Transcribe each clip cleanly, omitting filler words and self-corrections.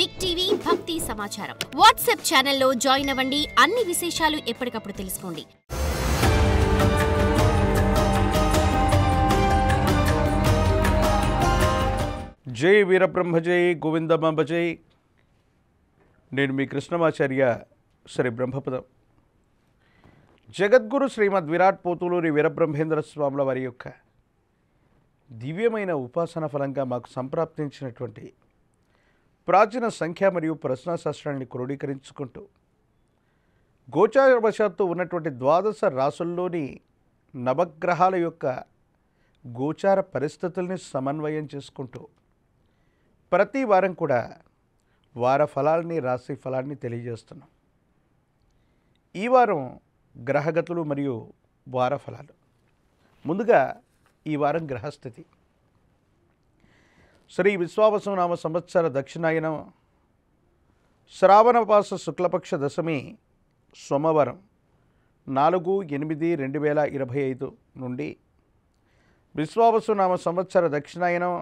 Big TV భక్తి సమాచారం WhatsApp ఛానల్లో జాయిన్ అవ్వండి. అన్ని విశేషాలు ఎప్పటికప్పుడు తెలుసుకోండి. జై వీరబ్రహ్మ జై గోవిందమాంబ జై. నేను మీ కృష్ణమాచార్య శ్రీ బ్రహ్మపదం. జగద్గురు శ్రీమద్ విరాట్ పోతులూరి వీరబ్రహ్మేంద్ర స్వాముల వారి యొక్క దివ్యమైన ఉపాసన ఫలంగా మాకు సంప్రాప్తించినటువంటి ప్రాచీన సంఖ్య మరియు ప్రశ్నాశాస్త్రాన్ని క్రోడీకరించుకుంటూ గోచారవశాత్తు ఉన్నటువంటి ద్వాదశ రాసుల్లోని నవగ్రహాల యొక్క గోచార పరిస్థితుల్ని సమన్వయం చేసుకుంటూ ప్రతి వారం కూడా వార ఫలాల్ని రాశి ఫలాన్ని తెలియజేస్తున్నాం. ఈ వారం గ్రహగతులు మరియు వార ఫలాలు. ముందుగా ఈ వారం గ్రహస్థితి. శ్రీ విశ్వావసు నామ సంవత్సర దక్షిణాయనం శ్రావణమాస శుక్లపక్ష దశమి సోమవారం 4/8/2025 నుండి విశ్వావసు నామ సంవత్సర దక్షిణాయనం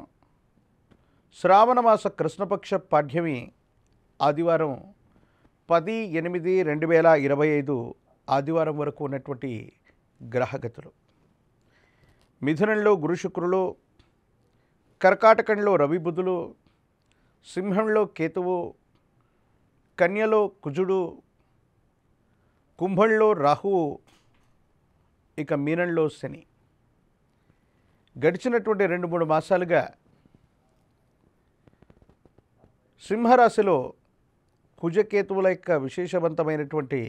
శ్రావణమాస కృష్ణపక్ష పాడ్యమి ఆదివారం 10/8/2025 ఆదివారం వరకు ఉన్నటువంటి గ్రహగతులు. మిథునంలో గురు శుక్రులు, కర్కాటకంలో రవి బుధులు, సింహంలో కేతువు, కన్యలో కుజుడు, కుంభంలో రాహువు, ఇక మీనంలో శని. గడిచినటువంటి 2-3 మాసాలుగా సింహరాశిలో కుజకేతువుల యొక్క విశేషవంతమైనటువంటి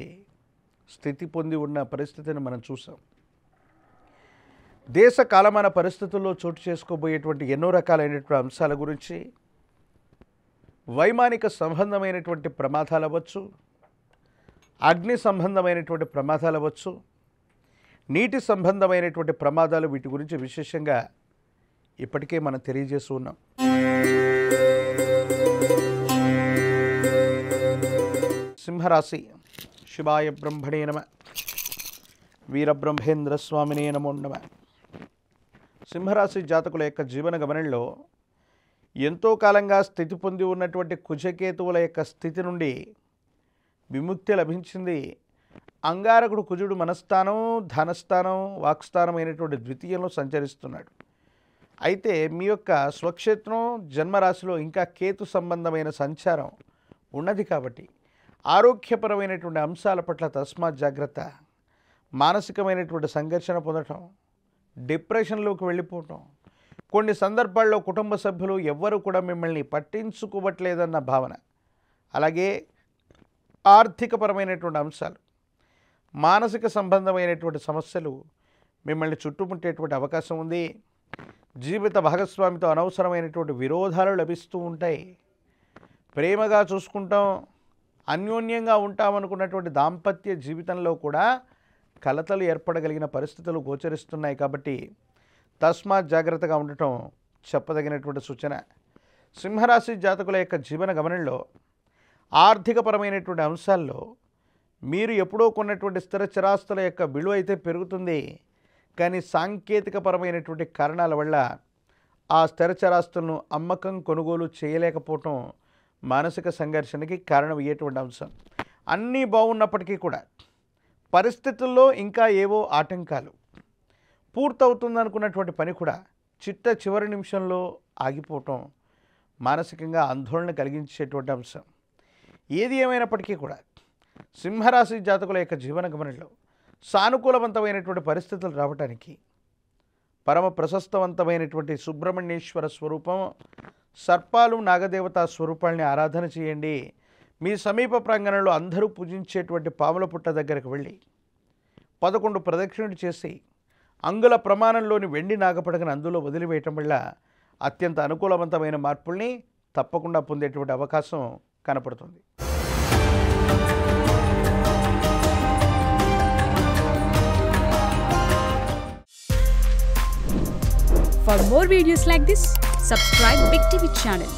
స్థితి పొంది ఉన్న పరిస్థితిని మనం చూసాం. దేశ కాలమాన పరిస్థితుల్లో చోటు చేసుకోబోయేటువంటి ఎన్నో రకాలైనటువంటి అంశాల గురించి, వైమానిక సంబంధమైనటువంటి ప్రమాదాలు అవ్వచ్చు, అగ్ని సంబంధమైనటువంటి ప్రమాదాలు అవ్వచ్చు, నీటి సంబంధమైనటువంటి ప్రమాదాలు, వీటి గురించి విశేషంగా ఇప్పటికే మనం తెలియజేస్తూ ఉన్నాం. సింహరాశి. శివాయ బ్రహ్మణే నమః. వీరబ్రహ్మేంద్ర స్వామినే నమో నమః. సింహరాశి జాతకుల యొక్క జీవన గమనంలో ఎంతో కాలంగా స్థితి పొంది ఉన్నటువంటి కుజకేతువుల యొక్క స్థితి నుండి విముక్తి లభించింది. అంగారకుడు కుజుడు మనస్థానం, ధనస్థానం, వాక్స్థానం అయినటువంటి ద్వితీయంలో సంచరిస్తున్నాడు. అయితే మీ యొక్క స్వక్షేత్రం జన్మరాశిలో ఇంకా కేతు సంబంధమైన సంచారం ఉన్నది కాబట్టి ఆరోగ్యపరమైనటువంటి అంశాల పట్ల తస్మాత్ జాగ్రత్త. మానసికమైనటువంటి సంఘర్షణ పొందటం, డిప్రెషన్లోకి వెళ్ళిపోవటం, కొన్ని సందర్భాల్లో కుటుంబ సభ్యులు ఎవ్వరూ కూడా మిమ్మల్ని పట్టించుకోవట్లేదన్న భావన, అలాగే ఆర్థికపరమైనటువంటి అంశాలు, మానసిక సంబంధమైనటువంటి సమస్యలు మిమ్మల్ని చుట్టుముట్టేటువంటి అవకాశం ఉంది. జీవిత భాగస్వామితో అనవసరమైనటువంటి విరోధాలు లభిస్తూ ఉంటాయి. ప్రేమగా చూసుకుంటాం, అన్యోన్యంగా ఉంటామనుకున్నటువంటి దాంపత్య జీవితంలో కూడా కలతలు ఏర్పడగలిగిన పరిస్థితులు గోచరిస్తున్నాయి. కాబట్టి తస్మాత్ జాగ్రత్తగా ఉండటం చెప్పదగినటువంటి సూచన. సింహరాశి జాతకుల యొక్క జీవన గమనంలో ఆర్థికపరమైనటువంటి అంశాల్లో మీరు ఎప్పుడో కొన్నటువంటి స్థిర చరాస్తుల యొక్క విలువ అయితే పెరుగుతుంది. కానీ సాంకేతికపరమైనటువంటి కారణాల వల్ల ఆ స్థిర చరాస్తులను అమ్మకం కొనుగోలు చేయలేకపోవటం మానసిక సంఘర్షణకి కారణమయ్యేటువంటి అంశం. అన్నీ బాగున్నప్పటికీ కూడా పరిస్థితుల్లో ఇంకా ఏవో ఆటంకాలు, పూర్తవుతుందనుకున్నటువంటి పని కూడా చివరి నిమిషంలో ఆగిపోవటం మానసికంగా ఆందోళన కలిగించేటువంటి అంశం. ఏది ఏమైనప్పటికీ కూడా సింహరాశి జాతకుల యొక్క జీవన గమనంలో సానుకూలవంతమైనటువంటి పరిస్థితులు రావడానికి పరమ ప్రశస్తవంతమైనటువంటి సుబ్రహ్మణ్యేశ్వర స్వరూపం, సర్పాలు, నాగదేవతా స్వరూపాలని ఆరాధన చేయండి. మీ సమీప ప్రాంగణంలో అందరూ పూజించేటువంటి పాముల పుట్ట దగ్గరకు వెళ్ళి 11 ప్రదక్షిణలు చేసి అంగుళ ప్రమాణంలోని వెండి నాగపడకను అందులో వదిలివేయటం వల్ల అత్యంత అనుకూలవంతమైన మార్పుల్ని తప్పకుండా పొందేటువంటి అవకాశం కనపడుతుంది. For more videos like this, subscribe Big TV channel.